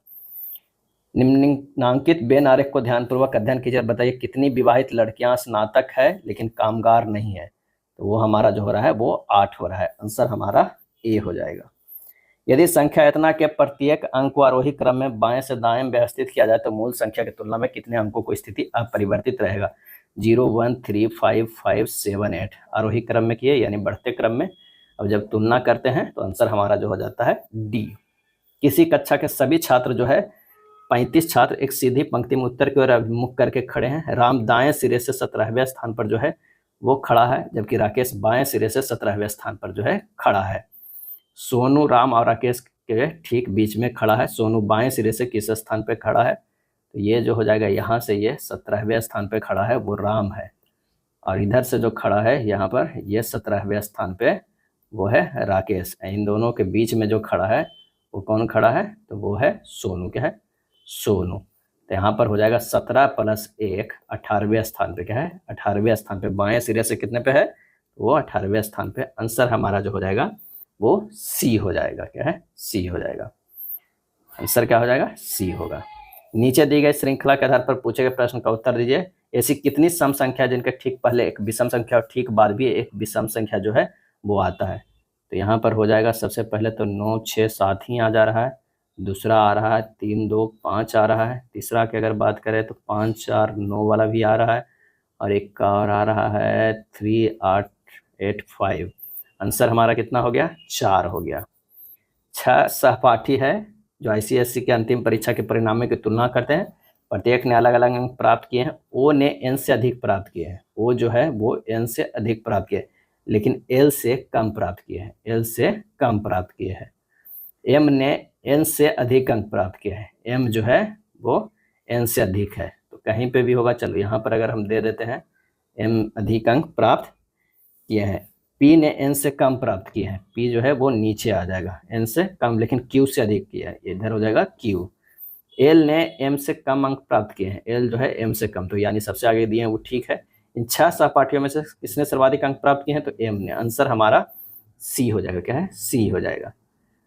निम्नांकित बेन आरेख को ध्यानपूर्वक अध्ययन कीजिए, बताइए कितनी विवाहित लड़कियां स्नातक है लेकिन कामगार नहीं है? तो वो हमारा जो हो रहा है वो 8 हो रहा है, आंसर हमारा ए हो जाएगा। यदि संख्या इतना के प्रत्येक अंक को आरोही क्रम में बाएं से दाएं व्यवस्थित किया जाए तो मूल संख्या की तुलना में कितने अंकों को स्थिति अपरिवर्तित रहेगा? 0 1 3 5 5 7 8 आरोही क्रम में किए, यानी बढ़ते क्रम में। अब जब तुलना करते हैं तो आंसर हमारा जो हो जाता है डी। किसी कक्षा के सभी छात्र जो है 35 छात्र एक सीधी पंक्ति में उत्तर की ओर अभिमुख करके खड़े हैं। राम दाएं सिरे से 17वें स्थान पर जो है वो खड़ा है, जबकि राकेश बाएं सिरे से 17वें स्थान पर जो है खड़ा है। सोनू राम और राकेश के ठीक बीच में खड़ा है। सोनू बाएं सिरे से किस स्थान पर खड़ा है? तो ये जो हो जाएगा, यहाँ से ये 17वें स्थान पर खड़ा है वो राम है, और इधर से जो खड़ा है यहाँ पर ये 17वें स्थान पे वो है राकेश। इन दोनों के बीच में जो खड़ा है वो कौन खड़ा है, तो वो है सोनू। क्या है, सोनू। तो यहाँ पर हो जाएगा 17 + 1 18वें स्थान पे। क्या है, 18वें स्थान पे। बाएं सिरे से कितने पे है, वो 18वें स्थान पे। आंसर हमारा जो हो जाएगा वो सी हो जाएगा। क्या है, सी हो जाएगा। आंसर क्या हो जाएगा, सी होगा। नीचे दी गई श्रृंखला के आधार पर पूछे गए प्रश्न का उत्तर दीजिए। ऐसी कितनी सम संख्या जिनके ठीक पहले एक विषम संख्या और ठीक बाद भी एक विषम संख्या जो है वो आता है। तो यहाँ पर हो जाएगा सबसे पहले तो 9 6 7 ही आ जा रहा है। दूसरा आ रहा है 3 2 5 आ रहा है। तीसरा की अगर बात करें तो 5 4 9 वाला भी आ रहा है। और एक का और आ रहा है 3 8 8 5। आंसर हमारा कितना हो गया, 4 हो गया। 6 सहपाठी है जो ICSE के अंतिम परीक्षा के परिणामों की तुलना करते हैं। प्रत्येक ने अलग अलग अंक प्राप्त किए हैं। ओ ने n से अधिक प्राप्त किए हैं। ओ जो है वो n से अधिक प्राप्त किए, लेकिन l से कम प्राप्त किए हैं। l से कम प्राप्त किए हैं। m ने n से अधिक अंक प्राप्त किए हैं। m जो है वो n से अधिक है, तो कहीं पे भी होगा। चलो यहाँ पर अगर हम दे देते हैं m अधिक अंक प्राप्त किए हैं। P ने n से कम प्राप्त किए हैं। P जो है वो नीचे आ जाएगा, n से कम, लेकिन Q से अधिक किया है, इधर हो जाएगा Q। L ने m से कम अंक प्राप्त किए हैं। L जो है m से कम, तो यानी सबसे आगे दिए हैं वो ठीक है। इन 6 सहपाठियों में से किसने सर्वाधिक अंक प्राप्त किए हैं, तो m ने। आंसर हमारा C हो जाएगा। क्या है, C हो जाएगा।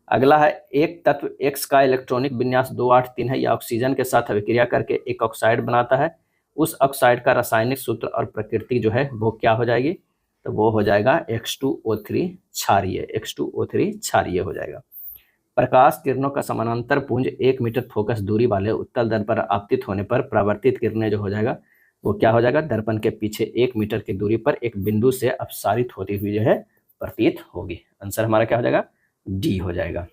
अगला है, एक तत्व X का इलेक्ट्रॉनिक विन्यास 283 है। या ऑक्सीजन के साथ अभिक्रिया करके एक ऑक्साइड बनाता है। उस ऑक्साइड का रासायनिक सूत्र और प्रकृति जो है वो क्या हो जाएगी, तो वो हो जाएगा H2O3 क्षारीय। H2O3 क्षारीय हो जाएगा। प्रकाश किरणों का समानांतर पुंज 1 मीटर फोकस दूरी वाले उत्तल दर्पण पर आपतित होने पर परावर्तित किरणें जो हो जाएगा वो क्या हो जाएगा, दर्पण के पीछे 1 मीटर की दूरी पर एक बिंदु से अपसारित होती हुई जो है प्रतीत होगी। आंसर हमारा क्या हो जाएगा, डी हो जाएगा।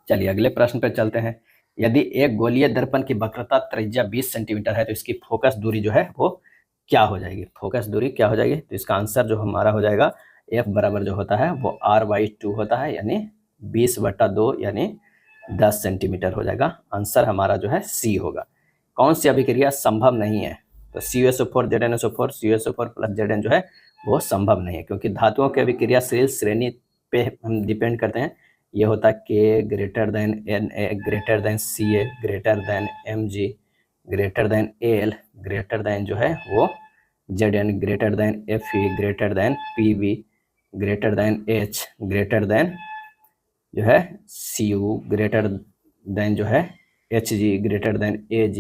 चलिए अगले प्रश्न पर चलते हैं। यदि एक गोलीय दर्पण की वक्रता त्रिज्या 20 सेंटीमीटर है तो इसकी फोकस दूरी जो है वो क्या हो जाएगी, फोकस दूरी क्या हो जाएगी। तो इसका आंसर जो हमारा हो जाएगा F बराबर जो होता है वो R/2 होता है, यानी 20/2 यानी 10 सेंटीमीटर हो जाएगा। आंसर हमारा जो है सी होगा। कौन सी अभिक्रिया संभव नहीं है, तो CuSO4 ZnSO4 CuSO4 + Zn जो है वो संभव नहीं है, क्योंकि धातुओं की अभिक्रियाशील श्रेणी पे हम डिपेंड करते हैं। ये होता है K > Na > Ca > Mg > Al जो है वो Zn > Fe Pb H जो है Cu जो है Hg Ag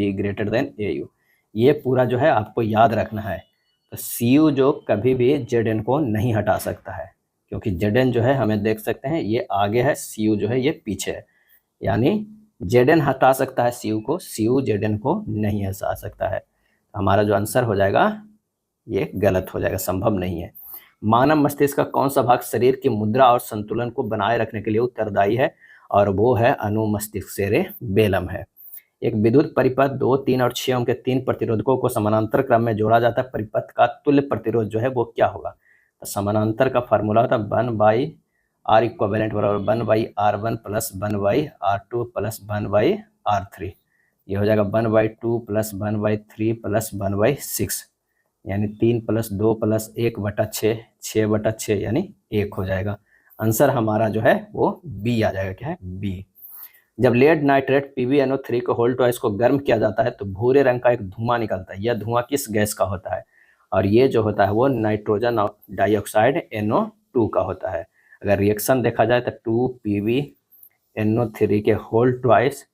Au। ये पूरा जो है आपको याद रखना है। तो Cu जो कभी भी Zn को नहीं हटा सकता है, क्योंकि Zn जो है हमें देख सकते हैं ये आगे है, Cu जो है ये पीछे है। यानी Zn हटा सकता है Cu को, Cu Zn को नहीं हटा सकता है। हमारा जो आंसर हो जाएगा ये गलत हो जाएगा, संभव नहीं है। मानव मस्तिष्क का कौन सा भाग शरीर की मुद्रा और संतुलन को बनाए रखने के लिए उत्तरदायी है, और वो है अनुमस्तिष्क सेरेबेलम है। एक विद्युत परिपथ 2, 3 और 6 ओम के 3 प्रतिरोधकों को समानांतर क्रम में जोड़ा जाता है। परिपथ का तुल्य प्रतिरोध जो है वो क्या होगा, तो समानांतर का फार्मूला होता है 1/R इक्विवेलेंट बराबर 1/R1 + 1/R2 + 1/R3। ये हो जाएगा 1/2 + 1/3 + 1/6, यानी 3 + 2 + 1/6 6/6 यानी 1 हो जाएगा। आंसर हमारा जो है वो बी आ जाएगा। क्या है, बी। जब लेड नाइट्रेट PbNO3 को होल्ड टॉइस को गर्म किया जाता है तो भूरे रंग का एक धुआं निकलता है। यह धुआं किस गैस का होता है, और ये जो होता है वो नाइट्रोजन डाइऑक्साइड NO2 का होता है। अगर रिएक्शन देखा जाए तो 2PbNO3 के होल्ड टॉइस,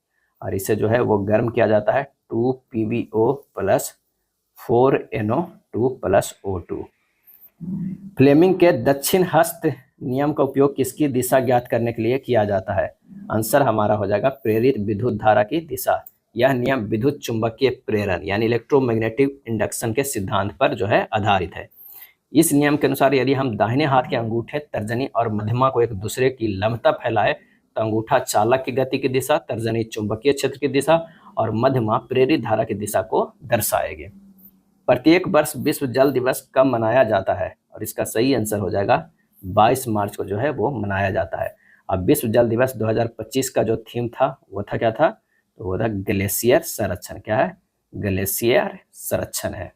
और इसे जो है वो गर्म किया जाता है 2PbO + 4NO2 + O2। फ्लेमिंग के दक्षिण हस्त नियम का उपयोग किसकी दिशा ज्ञात करने के लिए किया जाता है। आंसर हमारा हो जाएगा प्रेरित विद्युत धारा की दिशा। यह नियम विद्युत चुंबकीय प्रेरण यानी इलेक्ट्रोमैग्नेटिक इंडक्शन के सिद्धांत पर जो है आधारित है। इस नियम के अनुसार यदि हम दाहिने हाथ के अंगूठे, तर्जनी और मध्यमा को एक दूसरे की लंबता फैलाए तो अंगूठा चालक की गति की दिशा, तर्जनी चुंबकीय क्षेत्र की दिशा और मध्यमा प्रेरित धारा की दिशा को दर्शाएगी। प्रत्येक वर्ष विश्व जल दिवस कब मनाया जाता है, और इसका सही आंसर हो जाएगा 22 मार्च को जो है वो मनाया जाता है। अब विश्व जल दिवस 2025 का जो थीम था वो था क्या था, तो वो था ग्लेशियर संरक्षण। क्या है, ग्लेशियर संरक्षण है।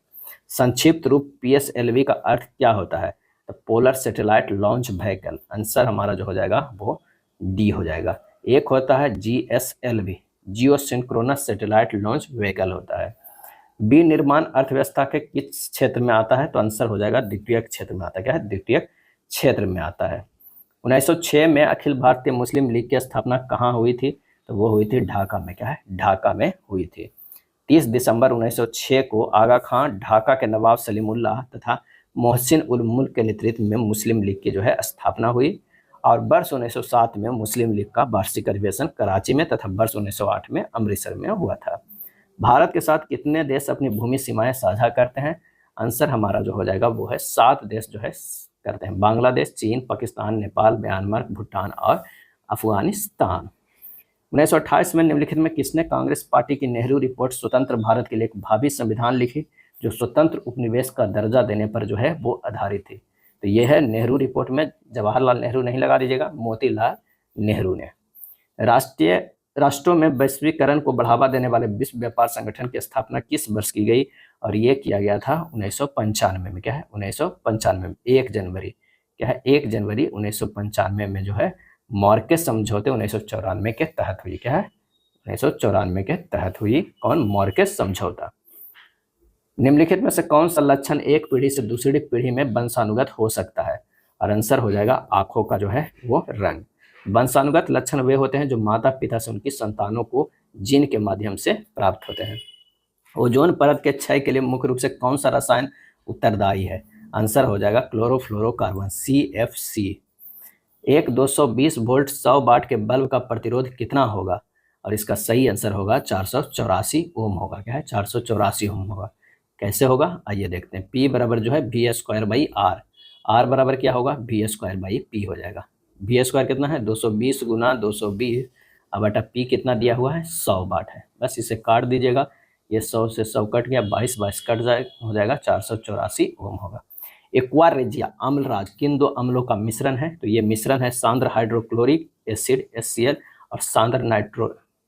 संक्षिप्त रूप PSLV का अर्थ क्या होता है, तो polar satellite launch vehicle, answer हमारा जो हो जाएगा वो डी हो जाएगा। एक होता है GSLV, जियो सिंक्रोनस सैटेलाइट लॉन्च व्हीकल होता है। बी निर्माण अर्थव्यवस्था के किस क्षेत्र में आता है, तो आंसर हो जाएगा द्वितीयक क्षेत्र में आता है। क्या है? द्वितीयक क्षेत्र में आता है। 1906 में अखिल भारतीय मुस्लिम लीग की स्थापना कहाँ हुई थी, तो वो हुई थी ढाका में। क्या है? ढाका में हुई थी। 30 दिसंबर 1906 को आगा खान, ढाका के नवाब सलीमुल्लाह तथा मोहसिन उल मुल्क के नेतृत्व में मुस्लिम लीग की जो है स्थापना हुई। और वर्ष 1907 में मुस्लिम लीग का वार्षिक अधिवेशन कराची में तथा वर्ष 1908 में अमृतसर में हुआ था। भारत के साथ कितने देश अपनी भूमि सीमाएं साझा करते हैं, आंसर हमारा जो हो जाएगा वो है 7 देश जो है करते हैं। बांग्लादेश, चीन, पाकिस्तान, नेपाल, म्यांमार, भूटान और अफगानिस्तान। 1928 में निम्नलिखित में किसने कांग्रेस पार्टी की नेहरू रिपोर्ट स्वतंत्र भारत के लिए एक भावी संविधान लिखी, जो स्वतंत्र उपनिवेश का दर्जा देने पर जो है वो आधारित थी। तो यह है नेहरू रिपोर्ट में जवाहरलाल नेहरू नहीं लगा दीजिएगा, मोतीलाल नेहरू ने। राष्ट्रों में वैश्वीकरण को बढ़ावा देने वाले विश्व व्यापार संगठन की स्थापना किस वर्ष की गई, और ये किया गया था 1995 में। क्या है? 1995 में 1 जनवरी। क्या है? 1 जनवरी 1995 में जो है मॉर्केस समझौते 1994 के तहत हुई। क्या है? 1994 के तहत हुई कौन? मॉर्केस समझौता। निम्नलिखित में से कौन सा लक्षण एक पीढ़ी से दूसरी पीढ़ी में वंशानुगत हो सकता है, और आंसर हो जाएगा आंखों का जो है वो रंग। वंशानुगत लक्षण वे होते हैं जो माता पिता से उनकी संतानों को जीन के माध्यम से प्राप्त होते हैं। ओजोन परत के क्षय के लिए मुख्य रूप से कौन सा रसायन उत्तरदायी है, आंसर हो जाएगा क्लोरोफ्लोरोकार्बन, CFC। एक 220 वोल्ट 100 वाट के बल्ब का प्रतिरोध कितना होगा, और इसका सही आंसर होगा 484 ओम होगा। क्या है? 484 ओम होगा। कैसे होगा आइए देखते हैं। P बराबर जो है V² R बराबर क्या होगा? V² हो जाएगा। V² कितना है? 220 गुना 220 अब बटा P कितना दिया हुआ है? 100 वाट है। बस इसे काट दीजिएगा, ये 100 से 100 कट गया, 22 कट जाए हो जाएगा, 484 ओम होगा। एक्वा रेजिया अम्लराज किन दो अम्लों का मिश्रण है, तो ये मिश्रण है सांद्र हाइड्रोक्लोरिक एसिड HCl और सांद्र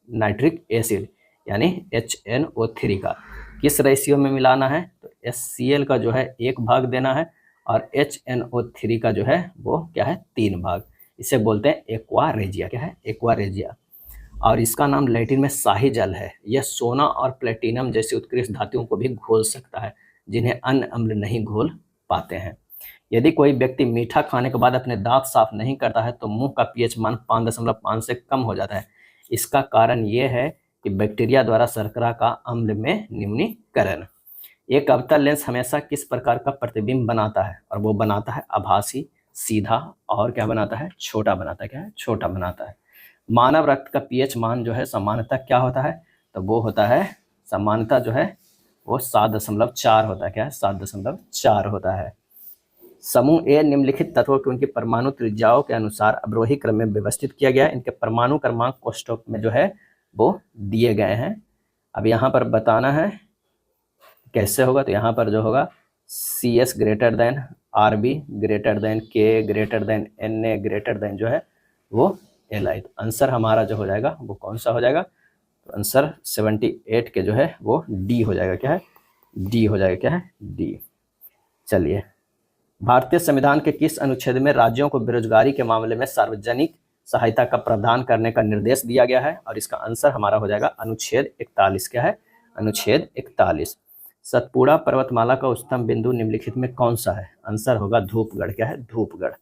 नाइट्रिक एसिड यानी HNO3 का। किस रेशियो में मिलाना है, तो HCl का जो है 1 भाग देना है और HNO3 का जो है वो क्या है? 3 भाग। इसे बोलते हैं एक्वा रेजिया। क्या है? Aqua regia. और इसका नाम लैटिन में शाही जल है। यह सोना और प्लेटिनम जैसी उत्कृष्ट धातुओं को भी घोल सकता है, जिन्हें अन्य अम्ल नहीं घोल पाते हैं। यदि कोई व्यक्ति मीठा खाने के बाद अपने दांत साफ नहीं करता है तो मुंह का pH मान 5.5 से कम हो जाता है। इसका कारण यह है कि बैक्टीरिया द्वारा शर्करा का अम्ल में न्यूनीकरण। एक अवतल लेंस हमेशा किस प्रकार का प्रतिबिंब बनाता है, और वो बनाता है आभासी, सीधा और क्या बनाता है? छोटा बनाता है। क्या है? छोटा बनाता है। मानव रक्त का pH मान जो है सामान्यतः क्या होता है, तो वो होता है सामान्यतः जो है वो 7.4 होता है। क्या है? 7.4 होता है। समूह ए निम्नलिखित तत्वों की उनकी परमाणु त्रिज्याओं के अनुसार अवरोही क्रम में व्यवस्थित किया गया है। इनके परमाणु क्रमांक कोष्ठक में जो है वो दिए गए हैं। अब यहाँ पर बताना है कैसे होगा, तो यहाँ पर जो होगा CS greater than RB greater than K greater than Na greater than जो है वो Li। तो आंसर हमारा जो हो जाएगा वो कौन सा हो जाएगा, तो आंसर 78 के जो है वो D हो जाएगा। क्या है? D हो जाएगा। क्या है? D। चलिए, भारतीय संविधान के किस अनुच्छेद में राज्यों को बेरोजगारी के मामले में सार्वजनिक सहायता का प्रावधान करने का निर्देश दिया गया है, और इसका आंसर हमारा हो जाएगा अनुच्छेद 41। क्या है? अनुच्छेद 41। सतपुड़ा पर्वतमाला का उच्चतम बिंदु निम्नलिखित में कौन सा है, आंसर होगा धूपगढ़। क्या है? धूपगढ़।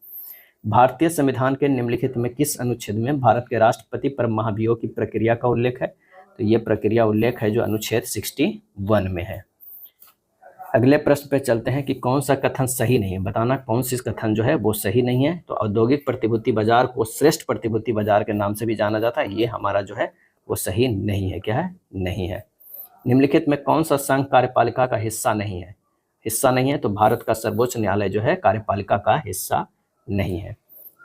भारतीय संविधान के निम्नलिखित में किस अनुच्छेद में भारत के राष्ट्रपति पर महाभियोग की प्रक्रिया का उल्लेख है, तो ये प्रक्रिया उल्लेख है जो अनुच्छेद 61 में है। अगले प्रश्न पे चलते हैं कि कौन सा कथन सही नहीं है, बताना कौन सी कथन जो है वो सही नहीं है। तो औद्योगिक प्रतिभूति बाजार को श्रेष्ठ प्रतिभूति बाजार के नाम से भी जाना जाता है, ये हमारा जो है वो सही नहीं है। क्या है? नहीं है। निम्नलिखित में कौन सा संघ कार्यपालिका का हिस्सा नहीं है, हिस्सा नहीं है, तो भारत का सर्वोच्च न्यायालय जो है कार्यपालिका का हिस्सा नहीं है।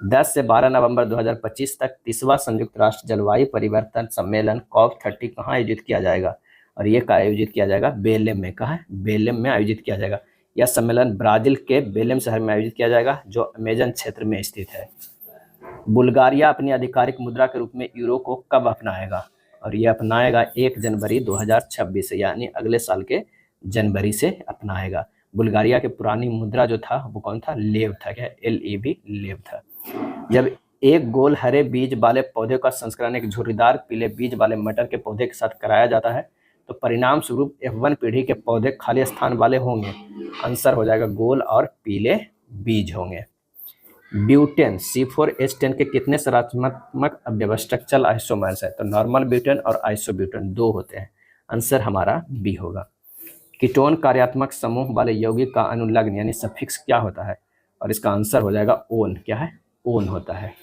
10 से 12 नवंबर 2025 तक 30वां संयुक्त राष्ट्र जलवायु परिवर्तन सम्मेलन COP30 कहाँ आयोजित किया जाएगा, और ये कहाँ आयोजित किया जाएगा? बेलेम में। कहाँ है? बेलेम में आयोजित किया जाएगा। यह सम्मेलन ब्राजील के बेलेम शहर में आयोजित किया जाएगा जो अमेजन क्षेत्र में स्थित है। बुल्गारिया अपनी आधिकारिक मुद्रा के रूप में यूरो को कब अपनाएगा, और यह अपनाएगा 1 जनवरी 2026 यानी अगले साल के जनवरी से अपनाएगा। बुल्गारिया की पुरानी मुद्रा जो था वो कौन था, लेव था, क्या LEV, लेव था। जब एक गोल हरे बीज वाले पौधे का संस्करण एक झुर्रीदार पीले बीज वाले मटर के पौधे के साथ कराया जाता है तो परिणाम स्वरूप F1 पीढ़ी के पौधे खाली स्थान वाले होंगे। आंसर हो जाएगा गोल और पीले बीज होंगे। ब्यूटेन C4H10 के कितने सकारात्मक अव्यवस्थकल आइसोमर्स है, तो नॉर्मल ब्यूटेन और आइसोब्यूटेन 2 होते हैं। आंसर हमारा बी होगा। कीटोन कार्यात्मक समूह वाले यौगिक का अनुलग्न यानी सफिक्स क्या होता है, और इसका आंसर हो जाएगा ओन, क्या है, ओन होता है।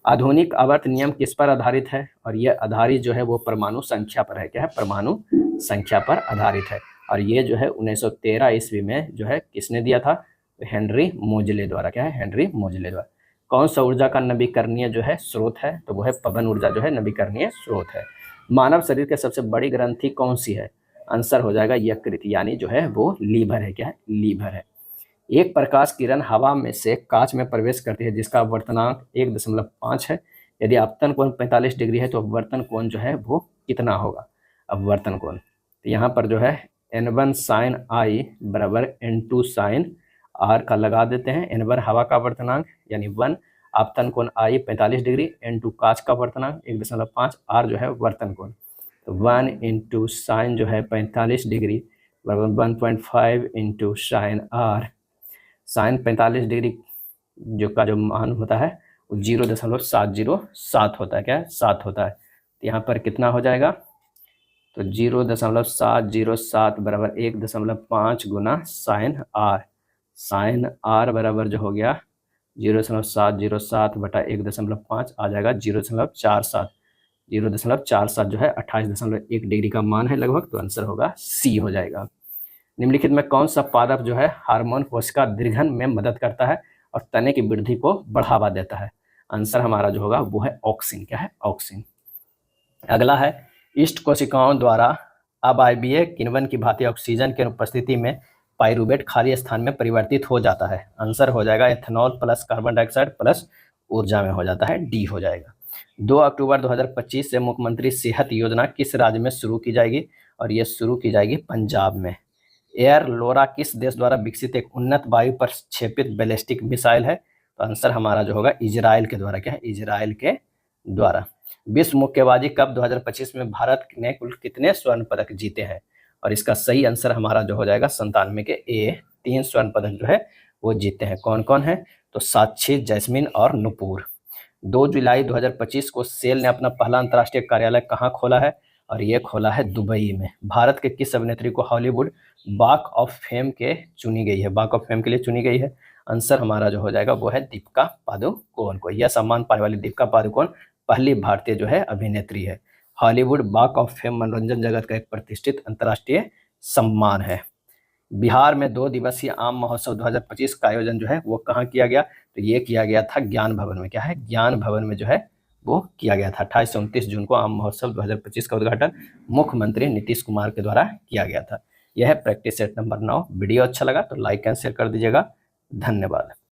आधुनिक आवर्त नियम किस पर आधारित है, और यह आधारित जो है वो परमाणु संख्या पर है, क्या है, परमाणु संख्या पर आधारित है। और ये जो है 1913 ईस्वी में जो है किसने दिया था, हेनरी मोजले द्वारा, क्या है, हेनरी मोजले द्वारा। कौन सा ऊर्जा का नवीकरणीय जो है स्रोत है, तो वो है पवन ऊर्जा जो है नवीकरणीय स्रोत है। मानव शरीर की सबसे बड़ी ग्रंथि कौन सी है, आंसर हो जाएगा यकृत, यानी जो है वो लीवर है, क्या है, लीवर है। एक प्रकाश किरण हवा में से कांच में प्रवेश करती है जिसका अपवर्तनांक 1.5 है। यदि अपवर्तन कोण 45 डिग्री है तो अपवर्तन कोण जो है वो कितना होगा, अपवर्तन कोण। तो यहाँ पर जो है N1 sin I बराबर N2 sin R का लगा देते हैं। N1 हवा का अपवर्तनांक यानी 1, अपवर्तन कोण I 45 डिग्री, N2 कांच का अपवर्तनांक 1.5, R जो है वर्तन कोण। तो 1 इंटू साइन जो है 45 डिग्री बराबर 1.5 into sine R। Sine 45 degree जो मान होता है वो 0.707 होता है, क्या है, 7 होता है। तो यहाँ पर कितना हो जाएगा, तो 0.707 बराबर 1.5 गुना साइन R। साइन R बराबर जो हो गया 0.707 बटा 1.5 आ जाएगा 0.47। 0.47 जो है 28.1 डिग्री का मान है लगभग, तो आंसर होगा सी हो जाएगा। निम्नलिखित में कौन सा पादप जो है हार्मोन कोशिका दीर्घन में मदद करता है और तने की वृद्धि को बढ़ावा देता है, आंसर हमारा जो होगा वो है ऑक्सिन, क्या है, ऑक्सिन। अगला है ईस्ट कोशिकाओं द्वारा अवायवीय किण्वन की भांति ऑक्सीजन की अनुपस्थिति में पाइरूवेट खाली स्थान में परिवर्तित हो जाता है, आंसर हो जाएगा ethanol plus carbon dioxide plus ऊर्जा में हो जाता है, डी हो जाएगा। 2 अक्टूबर 2025 से मुख्यमंत्री सेहत योजना किस राज्य में शुरू की जाएगी, और यह शुरू की जाएगी पंजाब में। एयर लोरा किस देश द्वारा विकसित एक उन्नत वायु प्रक्षेपित बैलिस्टिक मिसाइल है, तो आंसर हमारा जो होगा इजराइल के द्वारा, क्या है, इजराइल के द्वारा। विश्व मुक्केबाजी कप 2025 में भारत ने कुल कितने स्वर्ण पदक जीते हैं, और इसका सही आंसर हमारा जो हो जाएगा 97 के ए 3 स्वर्ण पदक जो है वो जीते हैं। कौन कौन है, तो साक्षी, जैस्मिन और नुपुर। 2 जुलाई 2025 को सेल ने अपना पहला अंतर्राष्ट्रीय कार्यालय कहाँ खोला है, और ये खोला है दुबई में। भारत के किस अभिनेत्री को हॉलीवुड वॉक ऑफ फेम के चुनी गई है, वॉक ऑफ फेम के लिए चुनी गई है, आंसर हमारा जो हो जाएगा वो है दीपिका पादुकोण को। यह सम्मान पाने वाली दीपिका पादुकोण पहली भारतीय जो है अभिनेत्री है। हॉलीवुड वॉक ऑफ फेम मनोरंजन जगत का एक प्रतिष्ठित अंतर्राष्ट्रीय सम्मान है। बिहार में 2 दिवसीय आम महोत्सव 2025 का आयोजन जो है वो कहाँ किया गया, तो ये किया गया था ज्ञान भवन में, क्या है, ज्ञान भवन में जो है वो किया गया था। 28 से 29 जून को आम महोत्सव 2025 का उद्घाटन मुख्यमंत्री नीतीश कुमार के द्वारा किया गया था। यह है प्रैक्टिस सेट नंबर 9। वीडियो अच्छा लगा तो लाइक एंड शेयर कर दीजिएगा। धन्यवाद।